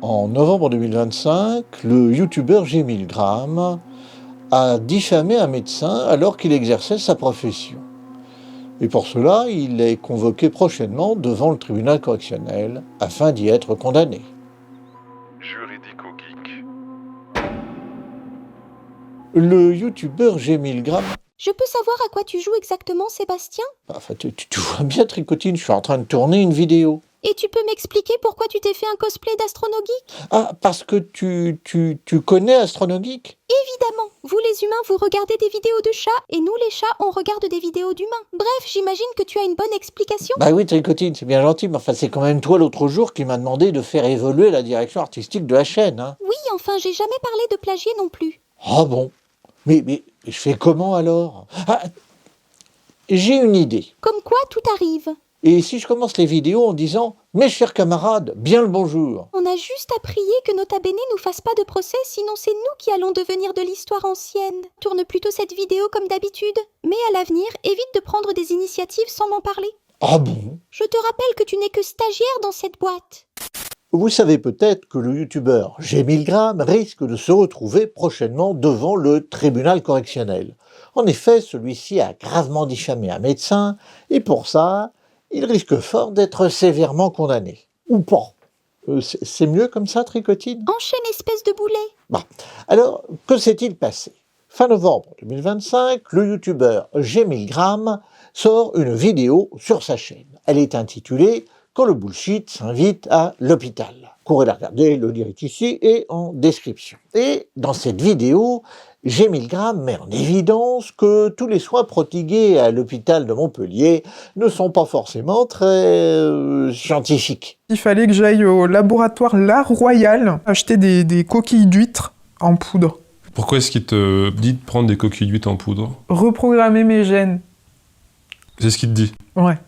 En novembre 2025, le youtubeur G1000g a diffamé un médecin alors qu'il exerçait sa profession. Et pour cela, il est convoqué prochainement devant le tribunal correctionnel afin d'y être condamné. Juridico-geek. Le youtubeur G1000g, Je peux savoir à quoi tu joues exactement, Sébastien? enfin, tu vois bien, Tricotine, je suis en train de tourner une vidéo. Et tu peux m'expliquer pourquoi tu t'es fait un cosplay d'Astronogeek? Ah, parce que tu connais Astronogeek? Évidemment, vous les humains, vous regardez des vidéos de chats, et nous les chats, on regarde des vidéos d'humains. Bref, j'imagine que tu as une bonne explication. Bah oui, Tricotine, c'est bien gentil, mais enfin, c'est quand même toi l'autre jour qui m'a demandé de faire évoluer la direction artistique de la chaîne, hein. Oui, enfin, j'ai jamais parlé de plagier non plus. Ah bon? Mais je fais comment alors? Ah, j'ai une idée. Comme quoi, tout arrive. Et si je commence les vidéos en disant « Mes chers camarades, bien le bonjour ». On a juste à prier que Nota Bene nous fasse pas de procès, sinon c'est nous qui allons devenir de l'histoire ancienne. Tourne plutôt cette vidéo comme d'habitude. Mais à l'avenir, évite de prendre des initiatives sans m'en parler. Ah bon? Je te rappelle que tu n'es que stagiaire dans cette boîte. Vous savez peut-être que le youtubeur G1000g risque de se retrouver prochainement devant le tribunal correctionnel. En effet, celui-ci a gravement diffamé un médecin et pour ça, il risque fort d'être sévèrement condamné. Ou pas. C'est mieux comme ça, Tricotine? Enchaîne, espèce de boulet. Bon. Alors, que s'est-il passé? Fin novembre 2025, le youtubeur G1000g sort une vidéo sur sa chaîne. Elle est intitulée « Quand le bullshit s'invite à l'hôpital ». Courez la regarder, le lire est ici et en description. Et dans cette vidéo, G1000g met en évidence que tous les soins prodigués à l'hôpital de Montpellier ne sont pas forcément très scientifiques. Il fallait que j'aille au laboratoire L'Art Royal acheter des coquilles d'huîtres en poudre. Pourquoi est-ce qu'il te dit de prendre des coquilles d'huîtres en poudre? Reprogrammer mes gènes. C'est ce qu'il te dit. Ouais.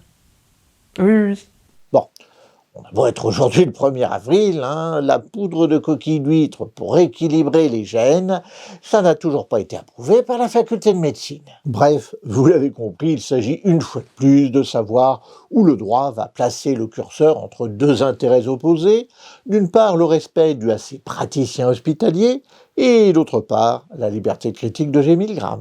Oui. Bon, on va beau être aujourd'hui le 1er avril, hein, la poudre de coquille d'huître pour rééquilibrer les gènes, ça n'a toujours pas été approuvé par la faculté de médecine. Bref, vous l'avez compris, il s'agit une fois de plus de savoir où le droit va placer le curseur entre deux intérêts opposés, d'une part le respect dû à ces praticiens hospitaliers, et d'autre part la liberté de critique de G1000g.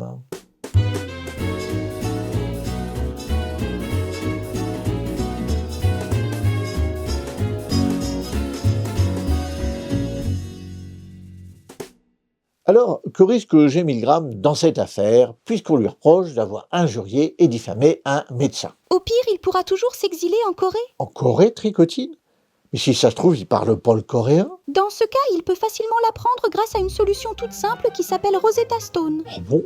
Alors, que risque G1000g dans cette affaire, puisqu'on lui reproche d'avoir injurié et diffamé un médecin? Au pire, il pourra toujours s'exiler en Corée. En Corée, Tricotine? Mais si ça se trouve, il parle pas le coréen? Dans ce cas, il peut facilement l'apprendre grâce à une solution toute simple qui s'appelle Rosetta Stone. Oh bon?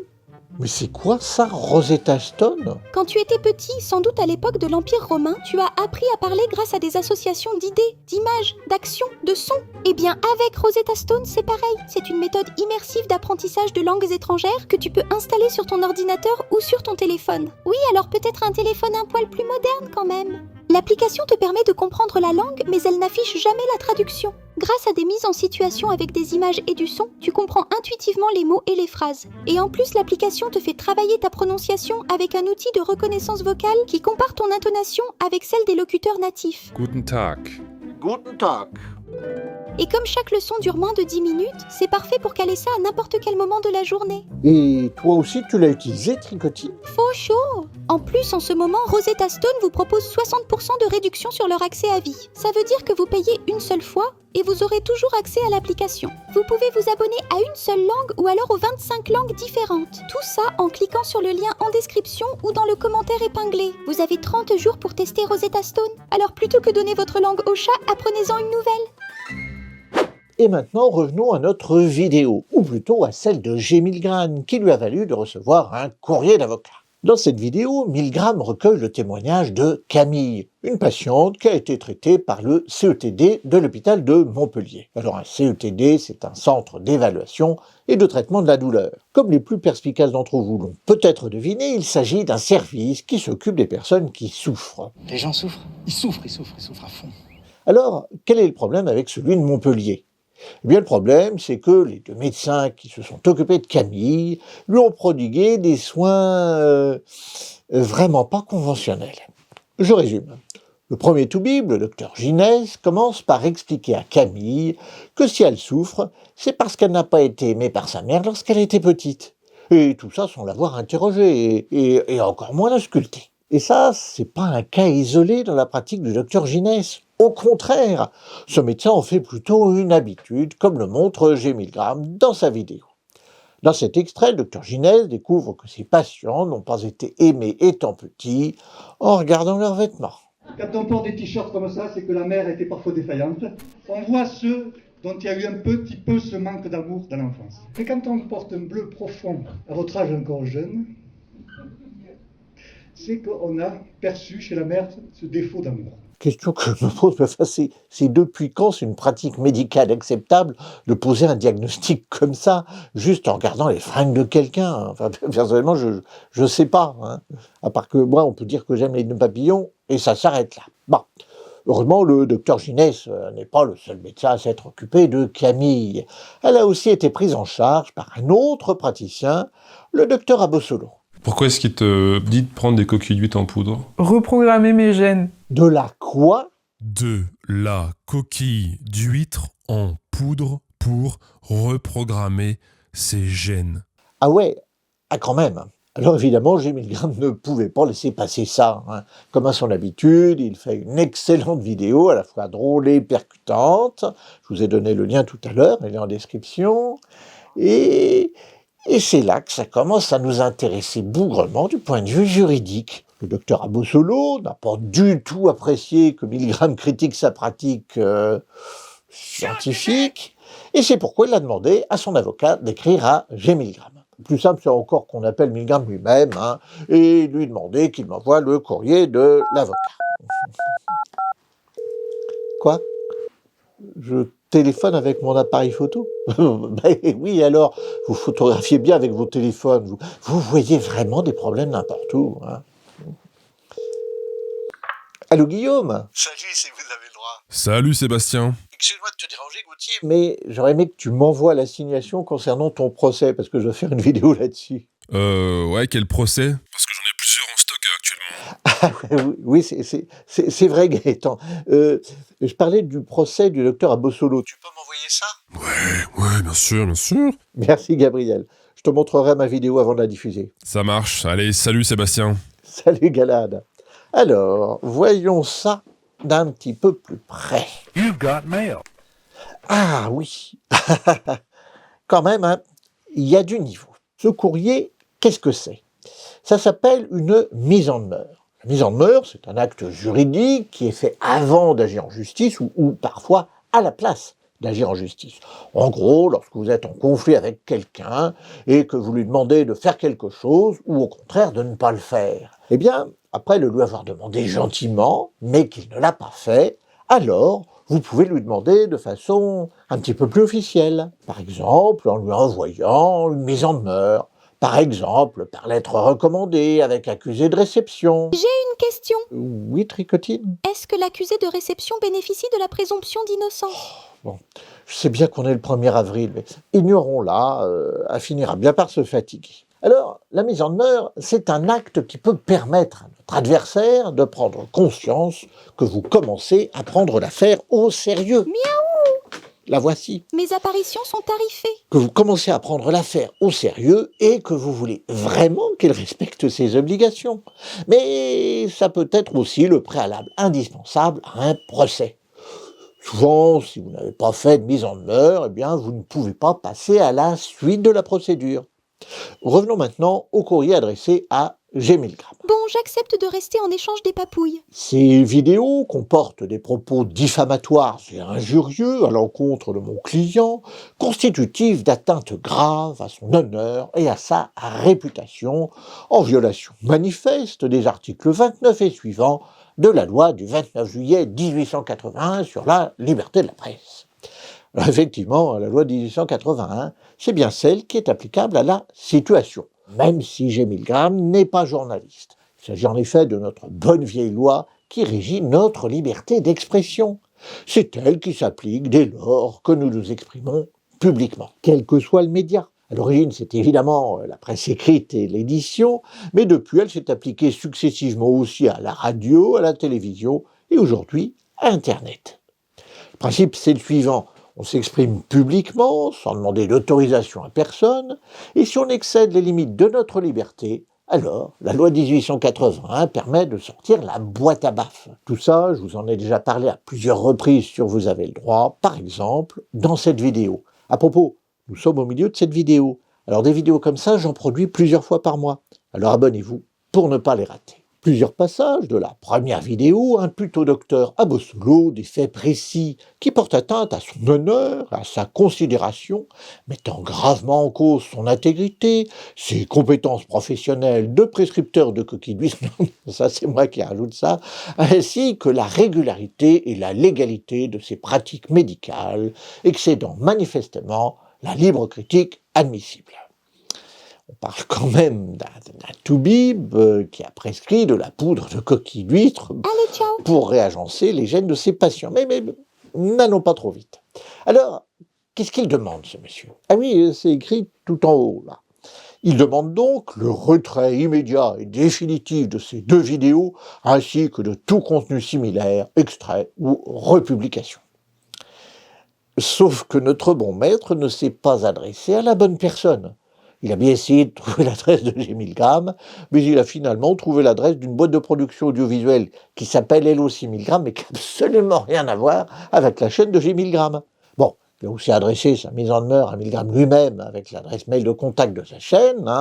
Mais c'est quoi ça, Rosetta Stone? Quand tu étais petit, sans doute à l'époque de l'Empire romain, tu as appris à parler grâce à des associations d'idées, d'images, d'actions, de sons. Eh bien, avec Rosetta Stone, c'est pareil. C'est une méthode immersive d'apprentissage de langues étrangères que tu peux installer sur ton ordinateur ou sur ton téléphone. Oui, alors peut-être un téléphone un poil plus moderne quand même. L'application te permet de comprendre la langue, mais elle n'affiche jamais la traduction. Grâce à des mises en situation avec des images et du son, tu comprends intuitivement les mots et les phrases. Et en plus, l'application te fait travailler ta prononciation avec un outil de reconnaissance vocale qui compare ton intonation avec celle des locuteurs natifs. Guten Tag. Guten Tag. Et comme chaque leçon dure moins de 10 minutes, c'est parfait pour caler ça à n'importe quel moment de la journée. Et toi aussi, tu l'as utilisé, Tricotine? Faux chaud! En plus, en ce moment, Rosetta Stone vous propose 60% de réduction sur leur accès à vie. Ça veut dire que vous payez une seule fois et vous aurez toujours accès à l'application. Vous pouvez vous abonner à une seule langue ou alors aux 25 langues différentes. Tout ça en cliquant sur le lien en description ou dans le commentaire épinglé. Vous avez 30 jours pour tester Rosetta Stone. Alors plutôt que donner votre langue au chat, apprenez-en une nouvelle. Et maintenant, revenons à notre vidéo, ou plutôt à celle de G1000g, qui lui a valu de recevoir un courrier d'avocat. Dans cette vidéo, 1000g recueille le témoignage de Camille, une patiente qui a été traitée par le CETD de l'hôpital de Montpellier. Alors un CETD, c'est un centre d'évaluation et de traitement de la douleur. Comme les plus perspicaces d'entre vous l'ont peut-être deviné, il s'agit d'un service qui s'occupe des personnes qui souffrent. Les gens souffrent. Ils souffrent à fond. Alors, quel est le problème avec celui de Montpellier ? Eh bien, le problème, c'est que les deux médecins qui se sont occupés de Camille lui ont prodigué des soins vraiment pas conventionnels. Je résume. Le premier toubib, le docteur Ginès, commence par expliquer à Camille que si elle souffre, c'est parce qu'elle n'a pas été aimée par sa mère lorsqu'elle était petite. Et tout ça sans l'avoir interrogée, et encore moins la sculptée. Et ça, c'est pas un cas isolé dans la pratique du docteur Ginès. Au contraire, ce médecin en fait plutôt une habitude, comme le montre G. Milgram dans sa vidéo. Dans cet extrait, le docteur Ginès découvre que ses patients n'ont pas été aimés étant petits en regardant leurs vêtements. Quand on porte des t-shirts comme ça, c'est que la mère était parfois défaillante. On voit ceux dont il y a eu un petit peu ce manque d'amour dans l'enfance. Et quand on porte un bleu profond, à votre âge encore jeune, c'est qu'on a perçu chez la mère ce défaut d'amour. Question que je me pose, c'est depuis quand c'est une pratique médicale acceptable de poser un diagnostic comme ça, juste en regardant les fringues de quelqu'un? Enfin, personnellement, je sais pas. Hein. À part que moi, on peut dire que j'aime les nœuds papillons, et ça s'arrête là. Bon. Heureusement, le docteur Ginès n'est pas le seul médecin à s'être occupé de Camille. Elle a aussi été prise en charge par un autre praticien, le docteur Abossolo. Pourquoi est-ce qu'il te dit de prendre des coquilles d'huîtres en poudre? Reprogrammer mes gènes. De la quoi? De la coquille d'huître en poudre pour reprogrammer ses gènes. Ah ouais, ah quand même. Alors évidemment, G. Milgram ne pouvait pas laisser passer ça. Hein. Comme à son habitude, il fait une excellente vidéo, à la fois drôle et percutante. Je vous ai donné le lien tout à l'heure, il est en description. Et c'est là que ça commence à nous intéresser bougrement du point de vue juridique. Le docteur Abossolo n'a pas du tout apprécié que Milgram critique sa pratique scientifique, et c'est pourquoi il a demandé à son avocat d'écrire à G. Milgram. Plus simple, c'est encore qu'on appelle Milgram lui-même, hein, et lui demander qu'il m'envoie le courrier de l'avocat. Quoi? Je téléphone avec mon appareil photo? Ben oui, alors, vous photographiez bien avec vos téléphones. Vous voyez vraiment des problèmes n'importe où. Hein. Allô, Guillaume? Salut, c'est que vous avez le droit. Salut Sébastien. Excuse-moi de te déranger, Gauthier. Mais j'aurais aimé que tu m'envoies l'assignation concernant ton procès, parce que je vais faire une vidéo là-dessus. Ouais, quel procès? Parce que j'en ai plusieurs en stock actuellement. Oui, c'est vrai, Gaëtan. Je parlais du procès du docteur Abossolo. Tu peux m'envoyer ça? Ouais, bien sûr, bien sûr. Merci, Gabriel. Je te montrerai ma vidéo avant de la diffuser. Ça marche. Allez, salut Sébastien. Salut, Galade. Alors, voyons ça d'un petit peu plus près. You've got mail. Ah oui, quand même, hein, il y a du niveau. Ce courrier, qu'est-ce que c'est? Ça s'appelle une mise en demeure. La mise en demeure, c'est un acte juridique qui est fait avant d'agir en justice ou parfois à la place d'agir en justice. En gros, lorsque vous êtes en conflit avec quelqu'un et que vous lui demandez de faire quelque chose ou au contraire de ne pas le faire, eh bien, après le lui avoir demandé gentiment, mais qu'il ne l'a pas fait, alors vous pouvez lui demander de façon un petit peu plus officielle. Par exemple, en lui envoyant une mise en demeure. Par exemple, par lettre recommandée avec accusé de réception. J'ai une question. Oui, Tricotine? Est-ce que l'accusé de réception bénéficie de la présomption d'innocence? Bon, je sais bien qu'on est le 1er avril, mais ignorons-la, elle finira bien par se fatiguer. Alors, la mise en demeure, c'est un acte qui peut permettre à notre adversaire de prendre conscience que vous commencez à prendre l'affaire au sérieux. Miaou! La voici. Mes apparitions sont tarifées. Que vous commencez à prendre l'affaire au sérieux et que vous voulez vraiment qu'elle respecte ses obligations. Mais ça peut être aussi le préalable indispensable à un procès. Souvent, si vous n'avez pas fait de mise en demeure, eh bien, vous ne pouvez pas passer à la suite de la procédure. Revenons maintenant au courrier adressé à G. Milgram. Bon, j'accepte de rester en échange des papouilles. Ces vidéos comportent des propos diffamatoires et injurieux à l'encontre de mon client, constitutifs d'atteintes graves à son honneur et à sa réputation, en violation manifeste des articles 29 et suivants de la loi du 29 juillet 1881 sur la liberté de la presse. Alors effectivement, la loi de 1881, c'est bien celle qui est applicable à la situation, même si G. Milgram n'est pas journaliste. Il s'agit en effet de notre bonne vieille loi qui régit notre liberté d'expression. C'est elle qui s'applique dès lors que nous nous exprimons publiquement, quel que soit le média. À l'origine, c'est évidemment la presse écrite et l'édition, mais depuis, elle s'est appliquée successivement aussi à la radio, à la télévision et aujourd'hui Internet. Le principe, c'est le suivant. On s'exprime publiquement, sans demander d'autorisation à personne, et si on excède les limites de notre liberté, alors la loi 1881 permet de sortir la boîte à baffes. Tout ça, je vous en ai déjà parlé à plusieurs reprises sur Vous avez le droit, par exemple, dans cette vidéo. À propos, nous sommes au milieu de cette vidéo. Alors des vidéos comme ça, j'en produis plusieurs fois par mois. Alors abonnez-vous pour ne pas les rater. Plusieurs passages de la première vidéo imputent au docteur Abossolo des faits précis qui portent atteinte à son honneur, à sa considération, mettant gravement en cause son intégrité, ses compétences professionnelles de prescripteur de coquilles d'huîtres, ça c'est moi qui rajoute ça, ainsi que la régularité et la légalité de ses pratiques médicales, excédant manifestement la libre critique admissible. On parle quand même d'un toubib qui a prescrit de la poudre de coquille d'huître pour réagencer les gènes de ses patients. Mais n'allons pas trop vite. Alors, qu'est-ce qu'il demande, ce monsieur? Ah oui, c'est écrit tout en haut, là. Il demande donc le retrait immédiat et définitif de ces 2 vidéos, ainsi que de tout contenu similaire, extrait ou republication. Sauf que notre bon maître ne s'est pas adressé à la bonne personne. Il a bien essayé de trouver l'adresse de G1000 mais il a finalement trouvé l'adresse d'une boîte de production audiovisuelle qui s'appelle elle aussi 1000 mais qui n'a absolument rien à voir avec la chaîne de G1000. Bon, il a aussi adressé sa mise en demeure à 1000 lui-même avec l'adresse mail de contact de sa chaîne,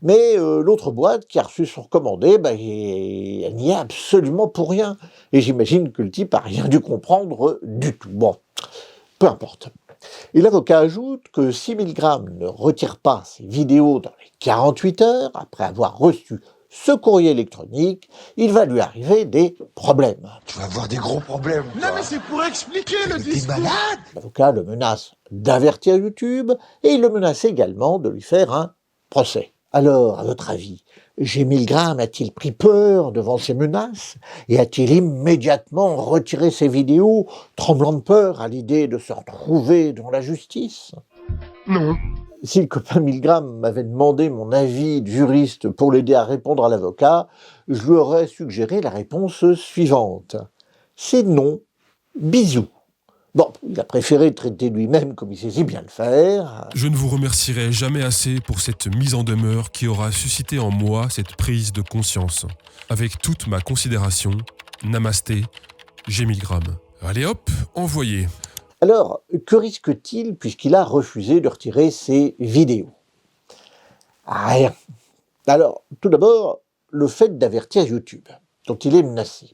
mais l'autre boîte qui a reçu son recommandé, elle n'y est absolument pour rien. Et j'imagine que le type n'a rien dû comprendre du tout. Bon, peu importe. Et l'avocat ajoute que si 1000 ne retire pas ses vidéos dans les 48 heures, après avoir reçu ce courrier électronique, il va lui arriver des problèmes. Tu vas avoir des gros problèmes. Non mais c'est pour expliquer le discours. T'es malade. L'avocat le menace d'avertir YouTube et il le menace également de lui faire un procès. Alors, à votre avis, G1000 a-t-il pris peur devant ces menaces et a-t-il immédiatement retiré ses vidéos, tremblant de peur à l'idée de se retrouver devant la justice? Non. Si le copain 1000 m'avait demandé mon avis de juriste pour l'aider à répondre à l'avocat, je lui aurais suggéré la réponse suivante. C'est non, bisous. Bon, il a préféré traiter lui-même comme il sait si bien le faire. Je ne vous remercierai jamais assez pour cette mise en demeure qui aura suscité en moi cette prise de conscience. Avec toute ma considération, namasté, G1000. Allez hop, envoyé. Alors, que risque-t-il puisqu'il a refusé de retirer ses vidéos? Rien. Alors, tout d'abord, le fait d'avertir YouTube, dont il est menacé.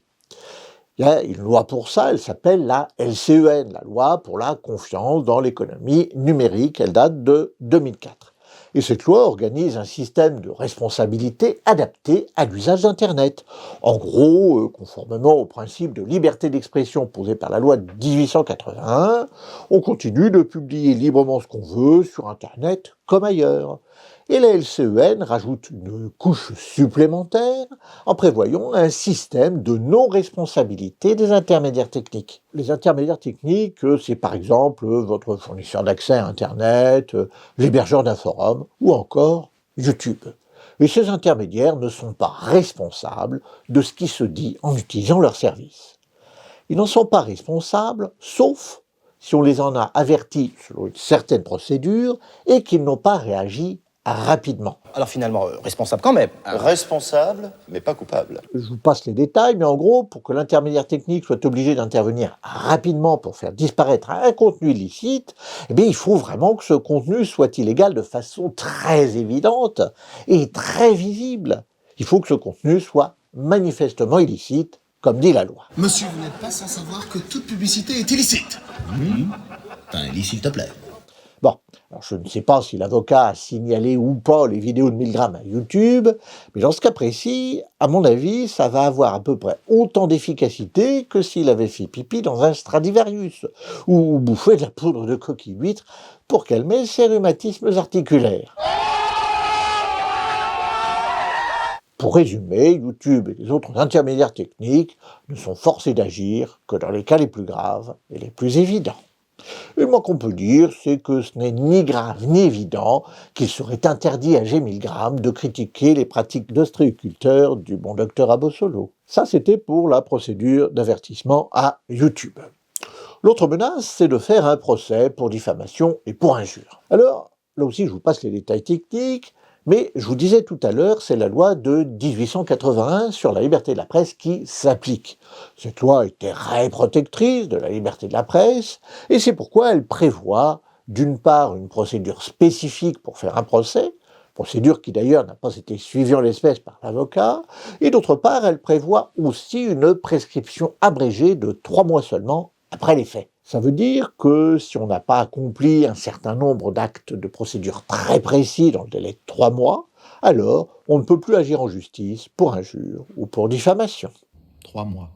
Il y a une loi pour ça, elle s'appelle la LCEN, la loi pour la confiance dans l'économie numérique, elle date de 2004. Et cette loi organise un système de responsabilité adapté à l'usage d'Internet. En gros, conformément au principe de liberté d'expression posé par la loi de 1881, on continue de publier librement ce qu'on veut sur Internet comme ailleurs. Et la LCEN rajoute une couche supplémentaire en prévoyant un système de non-responsabilité des intermédiaires techniques. Les intermédiaires techniques, c'est par exemple votre fournisseur d'accès à Internet, l'hébergeur d'un forum ou encore YouTube. Et ces intermédiaires ne sont pas responsables de ce qui se dit en utilisant leur service. Ils n'en sont pas responsables, sauf si on les en a avertis selon une certaine procédure et qu'ils n'ont pas réagi rapidement. Alors finalement, responsable quand même. Responsable, mais pas coupable. Je vous passe les détails, mais en gros, pour que l'intermédiaire technique soit obligé d'intervenir rapidement pour faire disparaître un contenu illicite, il faut vraiment que ce contenu soit illégal de façon très évidente et très visible. Il faut que ce contenu soit manifestement illicite, comme dit la loi. Monsieur, vous n'êtes pas sans savoir que toute publicité est illicite. Enfin, illicite, s'il te plaît. Bon, alors je ne sais pas si l'avocat a signalé ou pas les vidéos de 1000 à YouTube, mais dans ce cas précis, à mon avis, ça va avoir à peu près autant d'efficacité que s'il avait fait pipi dans un Stradivarius, ou bouffé de la poudre de coquille d'huître pour calmer ses rhumatismes articulaires. Pour résumer, YouTube et les autres intermédiaires techniques ne sont forcés d'agir que dans les cas les plus graves et les plus évidents. Et le moins qu'on peut dire, c'est que ce n'est ni grave ni évident qu'il serait interdit à G. Milgram de critiquer les pratiques d'ostréiculteurs du bon docteur Abossolo. Ça, c'était pour la procédure d'avertissement à YouTube. L'autre menace, c'est de faire un procès pour diffamation et pour injure. Alors, là aussi, je vous passe les détails techniques, mais je vous disais tout à l'heure, c'est la loi de 1881 sur la liberté de la presse qui s'applique. Cette loi est très protectrice de la liberté de la presse, et c'est pourquoi elle prévoit, d'une part, une procédure spécifique pour faire un procès, procédure qui d'ailleurs n'a pas été suivie en l'espèce par l'avocat, et d'autre part, elle prévoit aussi une prescription abrégée de 3 mois seulement après les faits. Ça veut dire que si on n'a pas accompli un certain nombre d'actes de procédure très précis dans le délai de 3 mois, alors on ne peut plus agir en justice pour injure ou pour diffamation. 3 mois.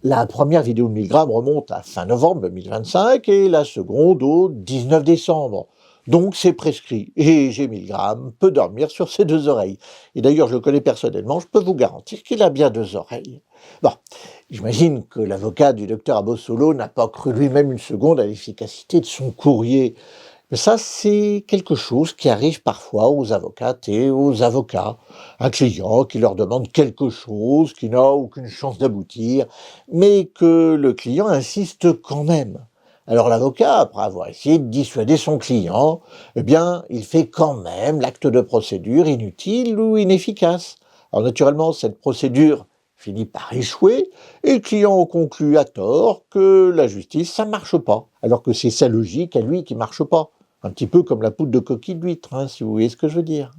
La première vidéo de Milgram remonte à fin novembre 2025 et la seconde au 19 décembre. Donc c'est prescrit et G. Milgram peut dormir sur ses 2 oreilles. Et d'ailleurs, je le connais personnellement, je peux vous garantir qu'il a bien 2 oreilles. Bon, j'imagine que l'avocat du docteur Abossolo n'a pas cru lui-même une seconde à l'efficacité de son courrier. Mais ça, c'est quelque chose qui arrive parfois aux avocates et aux avocats. Un client qui leur demande quelque chose qui n'a aucune chance d'aboutir, mais que le client insiste quand même. Alors l'avocat, après avoir essayé de dissuader son client, eh bien, il fait quand même l'acte de procédure inutile ou inefficace. Alors naturellement, cette procédure finit par échouer, et le client conclut à tort que la justice, ça marche pas, alors que c'est sa logique à lui qui marche pas. Un petit peu comme la poudre de coquille d'huître, si vous voyez ce que je veux dire.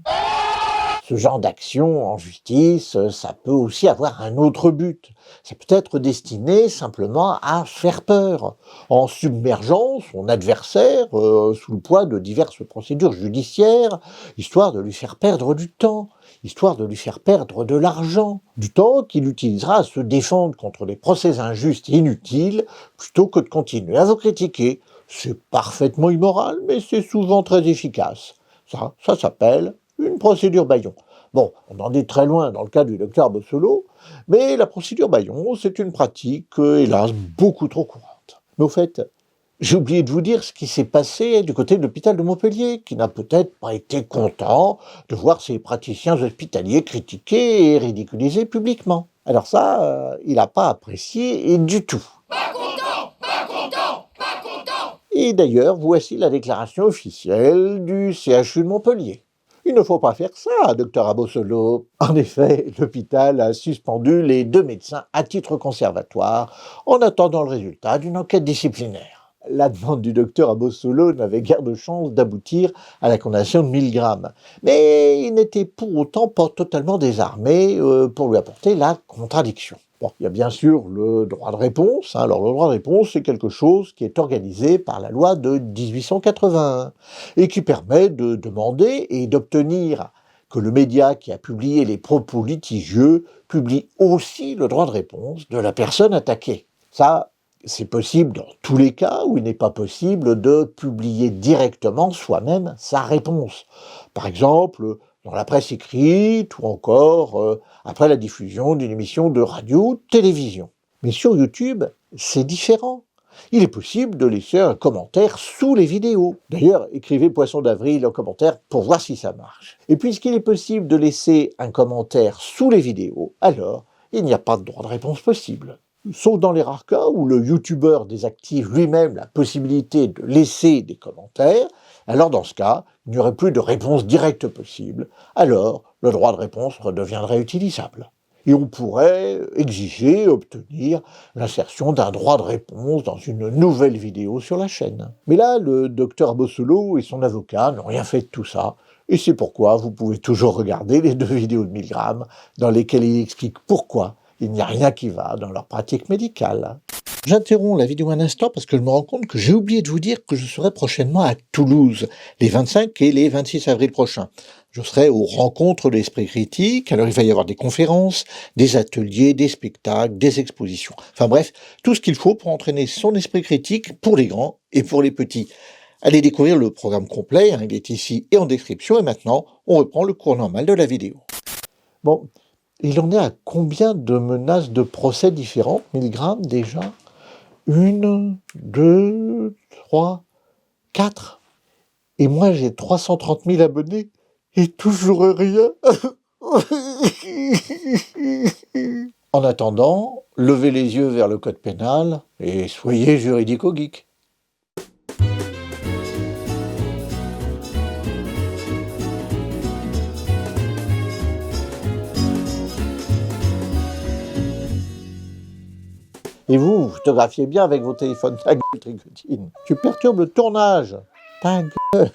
Ce genre d'action en justice, ça peut aussi avoir un autre but. Ça peut être destiné simplement à faire peur, en submergeant son adversaire sous le poids de diverses procédures judiciaires, histoire de lui faire perdre du temps, histoire de lui faire perdre de l'argent, du temps qu'il utilisera à se défendre contre les procès injustes et inutiles, plutôt que de continuer à vous critiquer. C'est parfaitement immoral, mais c'est souvent très efficace. Ça s'appelle une procédure Bayon. Bon, on en est très loin dans le cas du docteur Abossolo, mais la procédure Bayon, c'est une pratique, hélas, beaucoup trop courante. Mais au fait, j'ai oublié de vous dire ce qui s'est passé du côté de l'hôpital de Montpellier, qui n'a peut-être pas été content de voir ses praticiens hospitaliers critiqués et ridiculisés publiquement. Alors ça, il n'a pas apprécié et du tout. Pas content, pas content, pas content. Et d'ailleurs, voici la déclaration officielle du CHU de Montpellier. Il ne faut pas faire ça, docteur Abossolo. En effet, l'hôpital a suspendu les 2 médecins à titre conservatoire en attendant le résultat d'une enquête disciplinaire. La demande du docteur Abossolo n'avait guère de chance d'aboutir à la condamnation de Milgram. Mais il n'était pour autant pas totalement désarmé pour lui apporter la contradiction. Bon, il y a bien sûr le droit de réponse. Alors le droit de réponse, c'est quelque chose qui est organisé par la loi de 1881 et qui permet de demander et d'obtenir que le média qui a publié les propos litigieux publie aussi le droit de réponse de la personne attaquée. Ça, c'est possible dans tous les cas où il n'est pas possible de publier directement soi-même sa réponse. Par exemple, dans la presse écrite ou encore après la diffusion d'une émission de radio ou de télévision. Mais sur YouTube, c'est différent. Il est possible de laisser un commentaire sous les vidéos. D'ailleurs, écrivez Poisson d'avril en commentaire pour voir si ça marche. Et puisqu'il est possible de laisser un commentaire sous les vidéos, alors il n'y a pas de droit de réponse possible. Sauf dans les rares cas où le youtubeur désactive lui-même la possibilité de laisser des commentaires, alors dans ce cas, il n'y aurait plus de réponse directe possible, alors le droit de réponse redeviendrait utilisable. Et on pourrait exiger, obtenir l'insertion d'un droit de réponse dans une nouvelle vidéo sur la chaîne. Mais là, le docteur Abossolo et son avocat n'ont rien fait de tout ça, et c'est pourquoi vous pouvez toujours regarder les 2 vidéos de Milgram dans lesquelles il explique pourquoi il n'y a rien qui va dans leur pratique médicale. J'interromps la vidéo un instant parce que je me rends compte que j'ai oublié de vous dire que je serai prochainement à Toulouse, les 25 et les 26 avril prochains. Je serai aux rencontres de l'esprit critique, alors il va y avoir des conférences, des ateliers, des spectacles, des expositions. Enfin bref, tout ce qu'il faut pour entraîner son esprit critique pour les grands et pour les petits. Allez découvrir le programme complet, il est ici et en description, et maintenant on reprend le cours normal de la vidéo. Bon, il en est à combien de menaces de procès différentes, Milgram déjà ? 1, 2, 3, 4. Et moi, j'ai 330 000 abonnés et toujours rien. En attendant, levez les yeux vers le code pénal et soyez juridico-geek. Et vous photographiez bien avec vos téléphones. Ta gueule, Tricotine. Tu perturbes le tournage. Ta gueule.